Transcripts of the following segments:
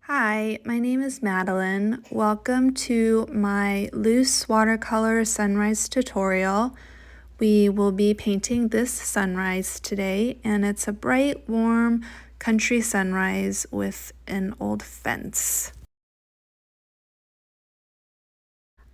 Hi, my name is Madeline. Welcome to my loose watercolor sunrise tutorial. We will be painting this sunrise today, and it's a bright, warm country sunrise with an old fence.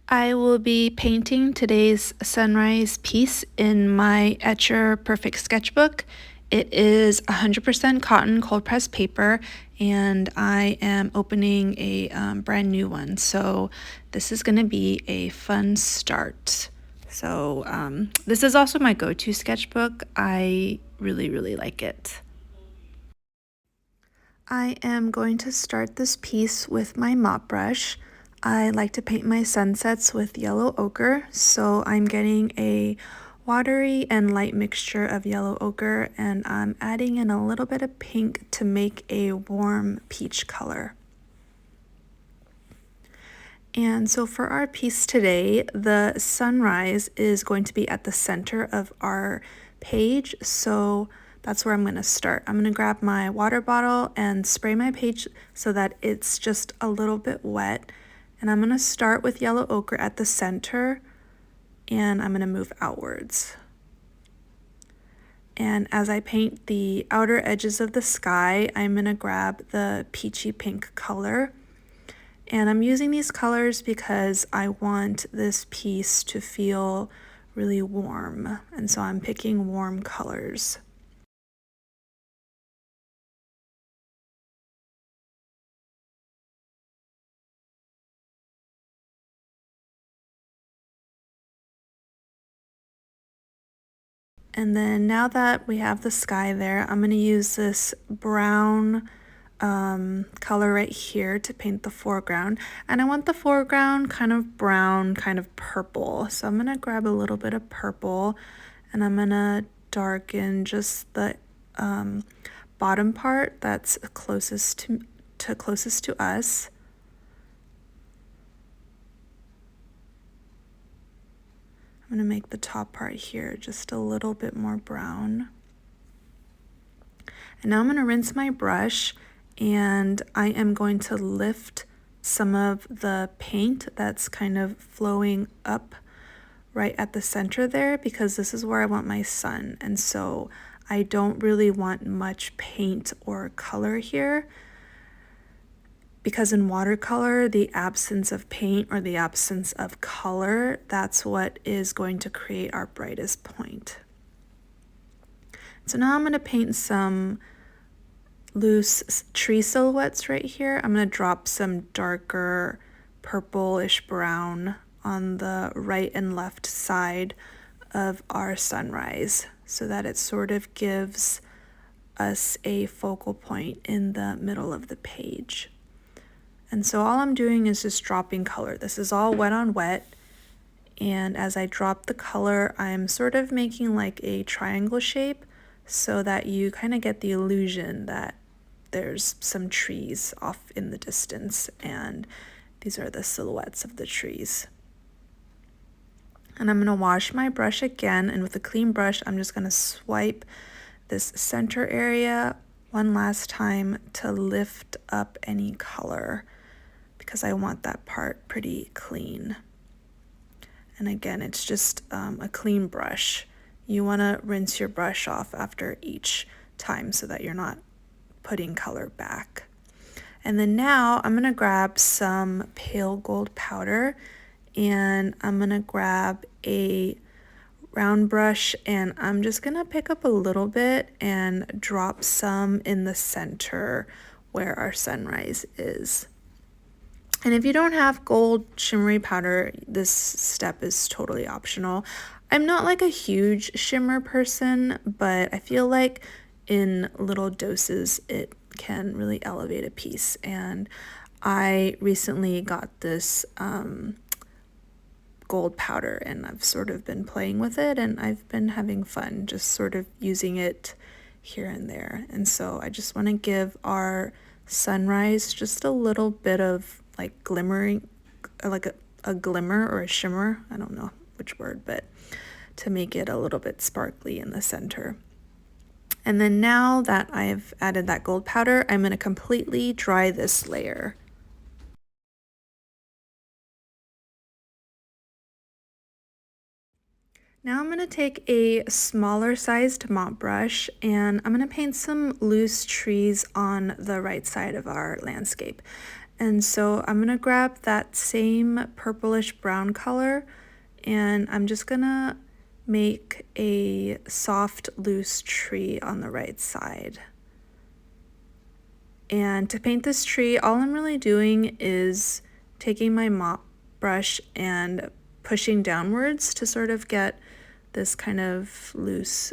I will be painting today's sunrise piece in my Etcher Perfect Sketchbook. It is 100% cotton cold pressed paper, and I am opening a brand new one. So this is going to be a fun start. So this is also my go-to sketchbook. I really like it. I am going to start this piece with my mop brush. I like to paint my sunsets with yellow ochre, so I'm getting a watery and light mixture of yellow ochre, and I'm adding in a little bit of pink to make a warm peach color. And so for our piece today, the sunrise is going to be at the center of our page, so that's where I'm going to start. I'm going to grab my water bottle and spray my page so that it's just a little bit wet. And I'm going to start with yellow ochre at the center, and I'm going to move outwards. And as I paint the outer edges of the sky, I'm going to grab the peachy pink color. And I'm using these colors because I want this piece to feel really warm, and so I'm picking warm colors. And then now that we have the sky there, I'm going to use this brown color right here to paint the foreground. And I want the foreground kind of brown, kind of purple. So I'm going to grab a little bit of purple, and I'm going to darken just the bottom part that's closest to us. I'm going to make the top part here just a little bit more brown. And now I'm going to rinse my brush, and I am going to lift some of the paint that's kind of flowing up right at the center there, because this is where I want my sun. And so I don't really want much paint or color here, because in watercolor, the absence of paint or the absence of color, that's what is going to create our brightest point. So now I'm going to paint some loose tree silhouettes right here. I'm going to drop some darker purplish brown on the right and left side of our sunrise, so that it sort of gives us a focal point in the middle of the page. And so all I'm doing is just dropping color. This is all wet on wet. And as I drop the color, I'm sort of making like a triangle shape so that you kind of get the illusion that there's some trees off in the distance, and these are the silhouettes of the trees. And I'm going to wash my brush again, and with a clean brush, I'm just going to swipe this center area one last time to lift up any color, because I want that part pretty clean. And again, it's just a clean brush. You want to rinse your brush off after each time so that you're not putting color back. And then now I'm going to grab some pale gold powder, and I'm going to grab a round brush, and I'm just going to pick up a little bit and drop some in the center where our sunrise is. And if you don't have gold shimmery powder, this step is totally optional. I'm not like a huge shimmer person, but I feel like in little doses it can really elevate a piece. And I recently got this gold powder, and I've sort of been playing with it, and I've been having fun just sort of using it here and there. And so I just want to give our sunrise just a little bit of like glimmering, like a glimmer or a shimmer, I don't know which word, but to make it a little bit sparkly in the center. And then now that I've added that gold powder, I'm going to completely dry this layer. Now I'm going to take a smaller sized mop brush and I'm going to paint some loose trees on the right side of our landscape. And so I'm going to grab that same purplish brown color and I'm just going to make a soft loose tree on the right side. And to paint this tree, all I'm really doing is taking my mop brush and pushing downwards to sort of get this kind of loose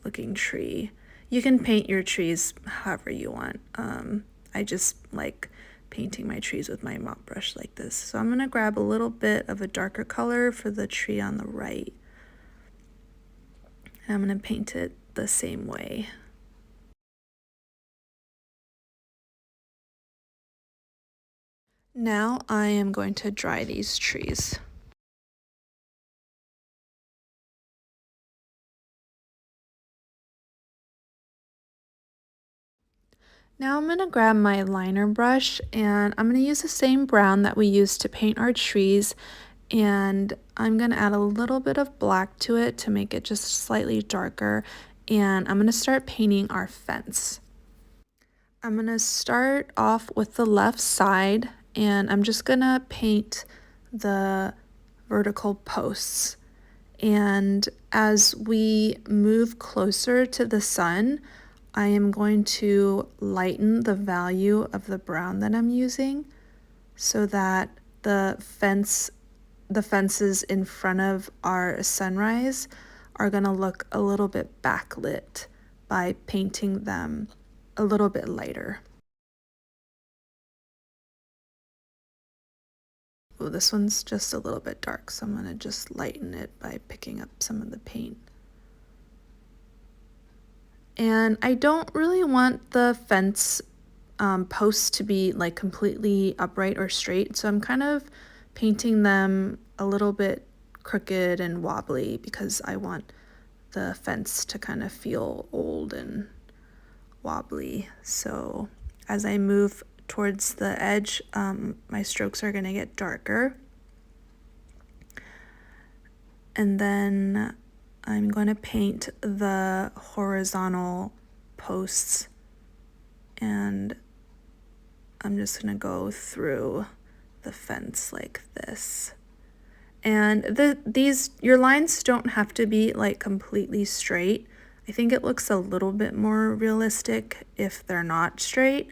looking tree. You can paint your trees however you want. I just like painting my trees with my mop brush like this. So I'm going to grab a little bit of a darker color for the tree on the right. And I'm going to paint it the same way. Now I am going to dry these trees. Now I'm going to grab my liner brush and I'm going to use the same brown that we used to paint our trees, and I'm going to add a little bit of black to it to make it just slightly darker, and I'm going to start painting our fence. I'm going to start off with the left side and I'm just going to paint the vertical posts. And as we move closer to the sun, I am going to lighten the value of the brown that I'm using so that the fences in front of our sunrise are going to look a little bit backlit by painting them a little bit lighter. Oh, this one's just a little bit dark, so I'm going to just lighten it by picking up some of the paint. And I don't really want the fence posts to be like completely upright or straight, so I'm kind of painting them a little bit crooked and wobbly because I want the fence to kind of feel old and wobbly. So as I move towards the edge, my strokes are going to get darker. And then I'm going to paint the horizontal posts, and I'm just going to go through the fence like this. And your lines don't have to be like completely straight. I think it looks a little bit more realistic if they're not straight,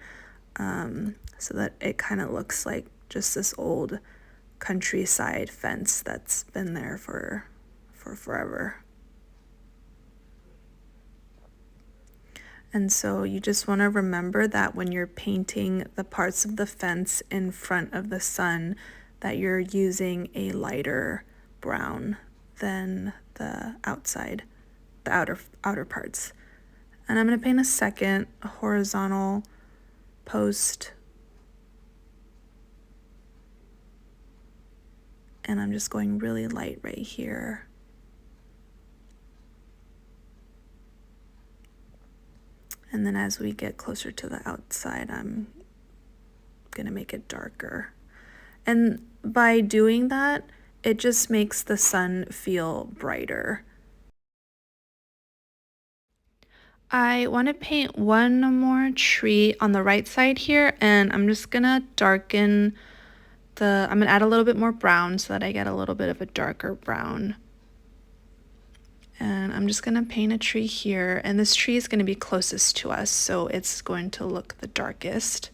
so that it kind of looks like just this old countryside fence that's been there for forever. And so you just want to remember that when you're painting the parts of the fence in front of the sun, that you're using a lighter brown than the outside, the outer parts. And I'm going to paint a second horizontal post. And I'm just going really light right here. And then as we get closer to the outside, I'm going to make it darker. And by doing that, it just makes the sun feel brighter. I want to paint one more tree on the right side here, and I'm just going to darken I'm going to add a little bit more brown so that I get a little bit of a darker brown. And I'm just going to paint a tree here, and this tree is going to be closest to us, so it's going to look the darkest.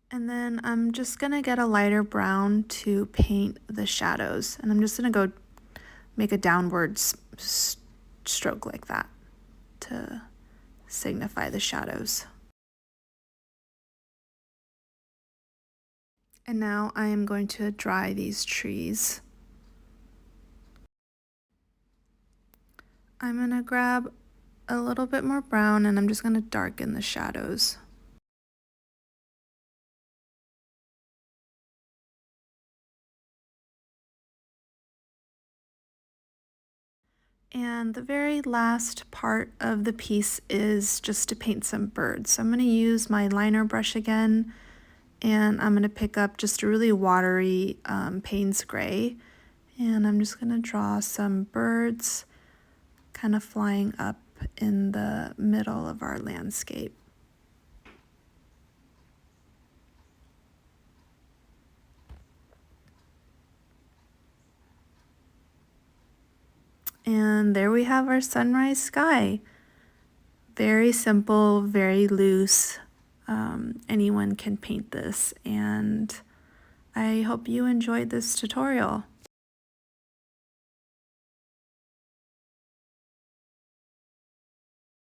And then I'm just going to get a lighter brown to paint the shadows, and I'm just going to go make a downward stroke like that to signify the shadows. And now I am going to dry these trees. I'm going to grab a little bit more brown, and I'm just going to darken the shadows. And the very last part of the piece is just to paint some birds. So I'm going to use my liner brush again, and I'm going to pick up just a really watery Payne's Gray, and I'm just going to draw some birds kind of flying up in the middle of our landscape. And there we have our sunrise sky. Very simple, very loose. Anyone can paint this, and I hope you enjoyed this tutorial.